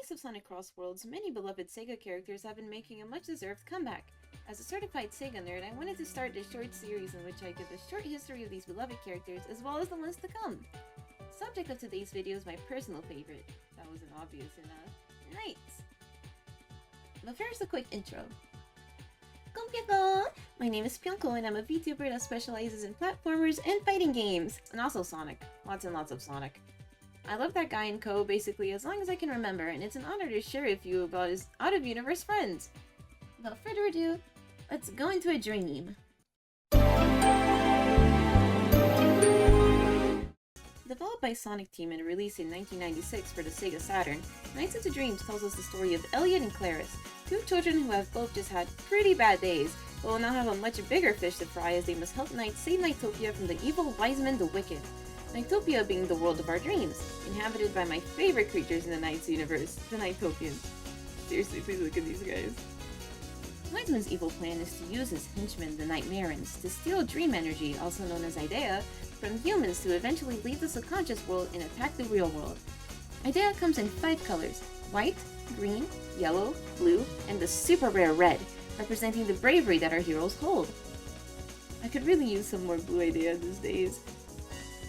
release of Sonic Cross Worlds, many beloved Sega characters have been making a much-deserved comeback. As a certified Sega nerd, I wanted to start this short series in which I give a short history of these beloved characters as well as the ones to come. Subject of today's video is my personal favorite. That wasn't obvious enough. NiGHTS. But first, a quick intro. Konpyeong! My name is Pyongko and I'm a VTuber that specializes in platformers and fighting games. And also Sonic. Lots and lots of Sonic. I love that guy in Co basically as long as I can remember, and it's an honor to share with you about his out-of-universe friends. Without further ado, let's go into a dream. Developed by Sonic Team and released in 1996 for the Sega Saturn, NiGHTS Into Dreams tells us the story of Elliot and Claris, two children who have both just had pretty bad days, but will now have a much bigger fish to fry as they must help Knights save Nightopia from the evil Wiseman the Wicked. Nightopia being the world of our dreams, inhabited by my favorite creatures in the NiGHTS universe, the Nightopians. Seriously, please look at these guys. Wiseman's evil plan is to use his henchmen, the Nightmarans, to steal dream energy, also known as Idea, from humans to eventually leave the subconscious world and attack the real world. Idea comes in 5 colors: white, green, yellow, blue, and the super rare red, representing the bravery that our heroes hold. I could really use some more blue Idea these days.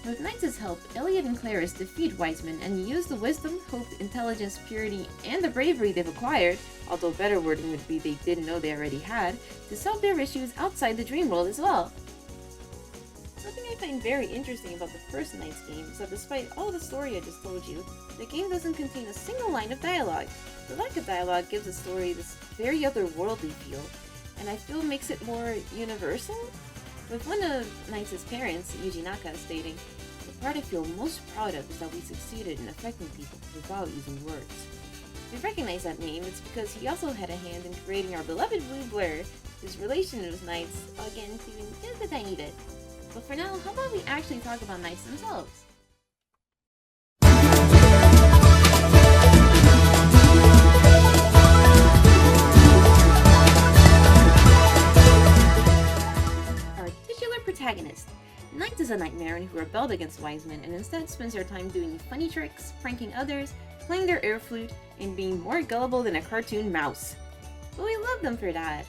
With NiGHTS' help, Elliot and Claris defeat Wiseman and use the wisdom, hope, intelligence, purity, and the bravery they've acquired, although better wording would be they didn't know they already had, to solve their issues outside the dream world as well. Something I find very interesting about the first NiGHTS game is that despite all the story I just told you, the game doesn't contain a single line of dialogue. The lack of dialogue gives the story this very otherworldly feel, and I feel makes it more universal? With one of NiGHTS' parents, Yuji Naka, stating, "The part I feel most proud of is that we succeeded in affecting people without using words." If you recognize that name, it's because he also had a hand in creating our beloved Blue Blur, whose relation with NiGHTS, again, even just a tiny bit. But for now, how about we actually talk about NiGHTS themselves? Protagonist. NiGHTS is a Nightmare who rebelled against Wiseman and instead spends their time doing funny tricks, pranking others, playing their air flute, and being more gullible than a cartoon mouse. But we love them for that.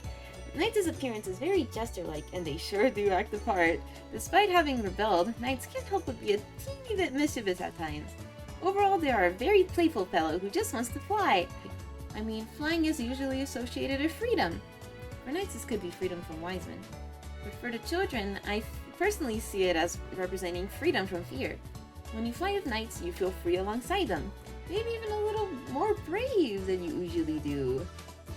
NiGHTS' appearance is very jester-like, and they sure do act the part. Despite having rebelled, NiGHTS can't help but be a teeny bit mischievous at times. Overall, they are a very playful fellow who just wants to fly. I mean, flying is usually associated with freedom. For NiGHTS, this could be freedom from Wiseman. But for the children, I personally see it as representing freedom from fear. When you fly with NiGHTS, you feel free alongside them. Maybe even a little more brave than you usually do.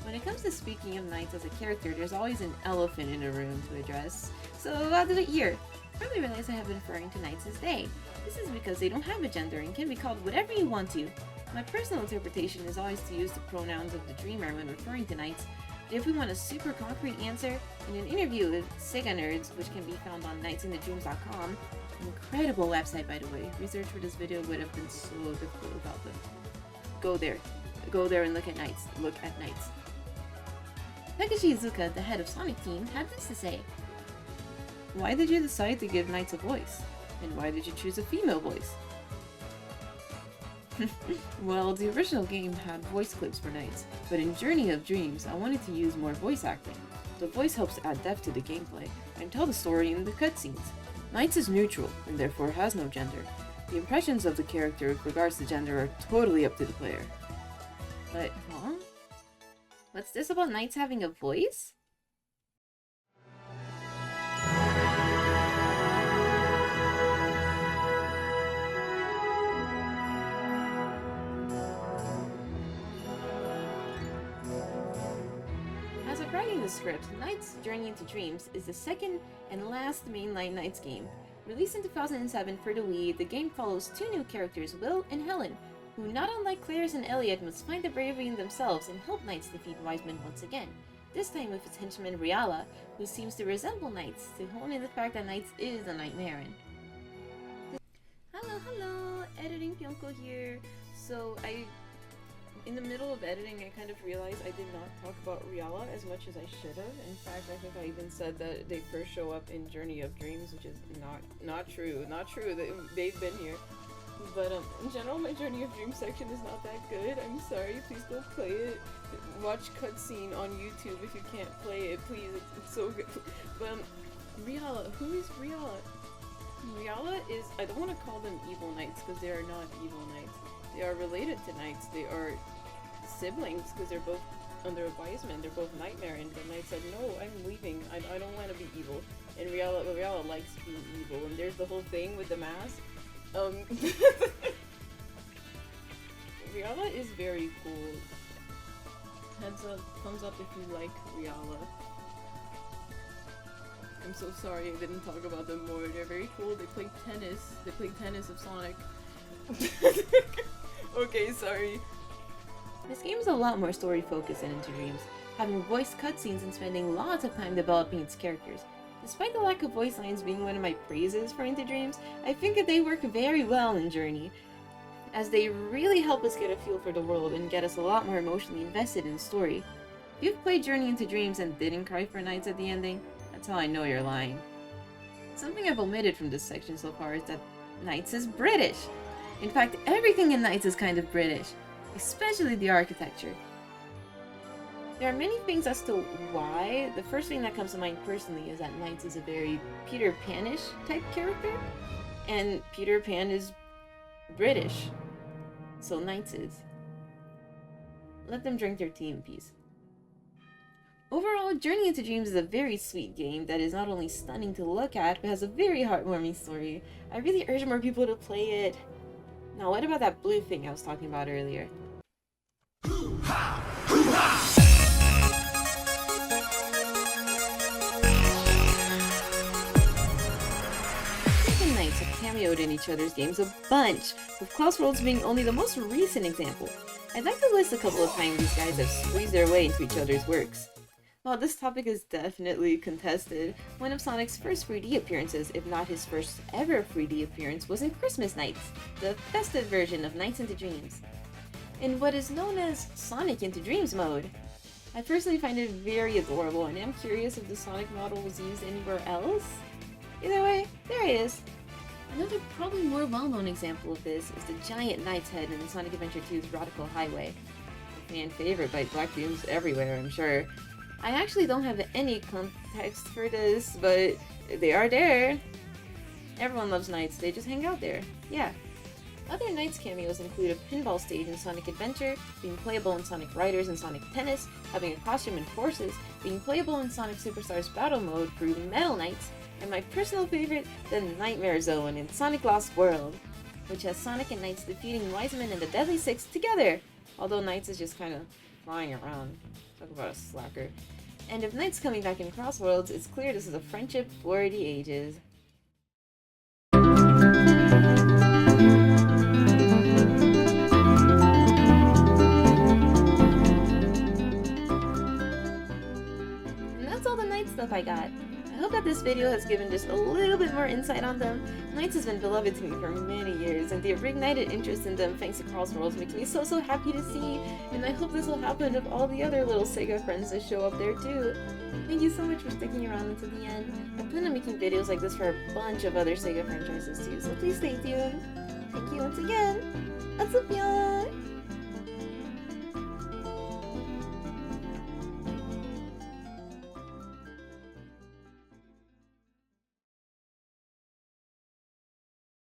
When it comes to speaking of NiGHTS as a character, there's always an elephant in the room to address. So I'll do it here. I probably realize I have been referring to NiGHTS as they. This is because they don't have a gender and can be called whatever you want to. My personal interpretation is always to use the pronouns of the dreamer when referring to NiGHTS. If we want a super concrete answer, in an interview with Sega Nerds, which can be found on nightsinthedreams.com, an incredible website by the way, research for this video would have been so difficult without them. Go there and look at NiGHTS, Takeshi Iizuka, the head of Sonic Team, had this to say. Why did you decide to give NiGHTS a voice? And why did you choose a female voice? Well, the original game had voice clips for NiGHTS, but in Journey of Dreams, I wanted to use more voice acting. The voice helps add depth to the gameplay and tell the story in the cutscenes. NiGHTS is neutral and therefore has no gender. The impressions of the character with regards to gender are totally up to the player. But, huh? What's this about NiGHTS having a voice? Writing the script, NiGHTS Journey Into Dreams is the second and last mainline NiGHTS game. Released in 2007 for the Wii, the game follows 2 new characters, Will and Helen, who not unlike Claris and Elliot must find the bravery in themselves and help NiGHTS defeat Wiseman once again, this time with its henchman Riala, who seems to resemble NiGHTS, to hone in the fact that NiGHTS is a Nightmare. Hello, editing Pyongko here. So in the middle of editing, I kind of realized I did not talk about Riala as much as I should have. In fact, I think I even said that they first show up in Journey of Dreams, which is not true. They've been here. But in general, my Journey of Dreams section is not that good. I'm sorry, please go play it. Watch cutscene on YouTube if you can't play it, please. It's so good. But Riala, who is Riala? Riala is, I don't want to call them evil knights because they are not evil knights. They are related to knights. They are siblings because they're both under a wise man. They're both nightmare, and the knight said, no, I'm leaving. I don't want to be evil. And Riala likes being evil, and there's the whole thing with the mask. Riala is very cool. Heads up, thumbs up if you like Riala. I'm so sorry I didn't talk about them more. They're very cool. They play tennis. They play tennis of Sonic. Okay, sorry. This game is a lot more story focused than Into Dreams, having voiced cutscenes and spending lots of time developing its characters. Despite the lack of voice lines being one of my praises for Into Dreams, I think that they work very well in Journey, as they really help us get a feel for the world and get us a lot more emotionally invested in the story. If you've played Journey Into Dreams and didn't cry for Knights at the ending, that's how I know you're lying. Something I've omitted from this section so far is that Knights is British. In fact, everything in Knights is kind of British, especially the architecture. There are many things as to why. The first thing that comes to mind personally is that Knights is a very Peter Pan-ish type character, and Peter Pan is British, so Knights is. Let them drink their tea in peace. Overall, Journey Into Dreams is a very sweet game that is not only stunning to look at, but has a very heartwarming story. I really urge more people to play it. Now, what about that blue thing I was talking about earlier? Second Knights have cameoed in each other's games a bunch, with Crossworlds being only the most recent example. I'd like to list a couple of times these guys have squeezed their way into each other's works. While this topic is definitely contested, one of Sonic's first 3D appearances, if not his first ever 3D appearance, was in Christmas Nights, the festive version of Nights Into Dreams, in what is known as Sonic Into Dreams mode. I personally find it very adorable, and am curious if the Sonic model was used anywhere else. Either way, there it is. Another probably more well-known example of this is the giant knight's head in Sonic Adventure 2's Radical Highway. A fan favorite by Black Dooms everywhere, I'm sure. I actually don't have any context for this, but they are there. Everyone loves knights, they just hang out there. Yeah. Other Knights cameos include a pinball stage in Sonic Adventure, being playable in Sonic Riders and Sonic Tennis, having a costume in Forces, being playable in Sonic Superstars Battle Mode through Metal Knights, and my personal favorite, the Nightmare Zone in Sonic Lost World, which has Sonic and Knights defeating Wiseman and the Deadly Six together, although Knights is just kind of flying around. Talk about a slacker. And if Knights coming back in Crossworlds, it's clear this is a friendship for the ages. And that's all the Knights stuff I got. I hope that this video has given just a little bit more insight on them. Knights has been beloved to me for many years, and the reignited interest in them thanks to Crossworlds makes me so happy to see, and I hope this will happen with all the other little Sega friends that show up there too. Thank you so much for sticking around until the end. I plan on making videos like this for a bunch of other Sega franchises too, so please stay tuned. Thank you once again. Atsupion!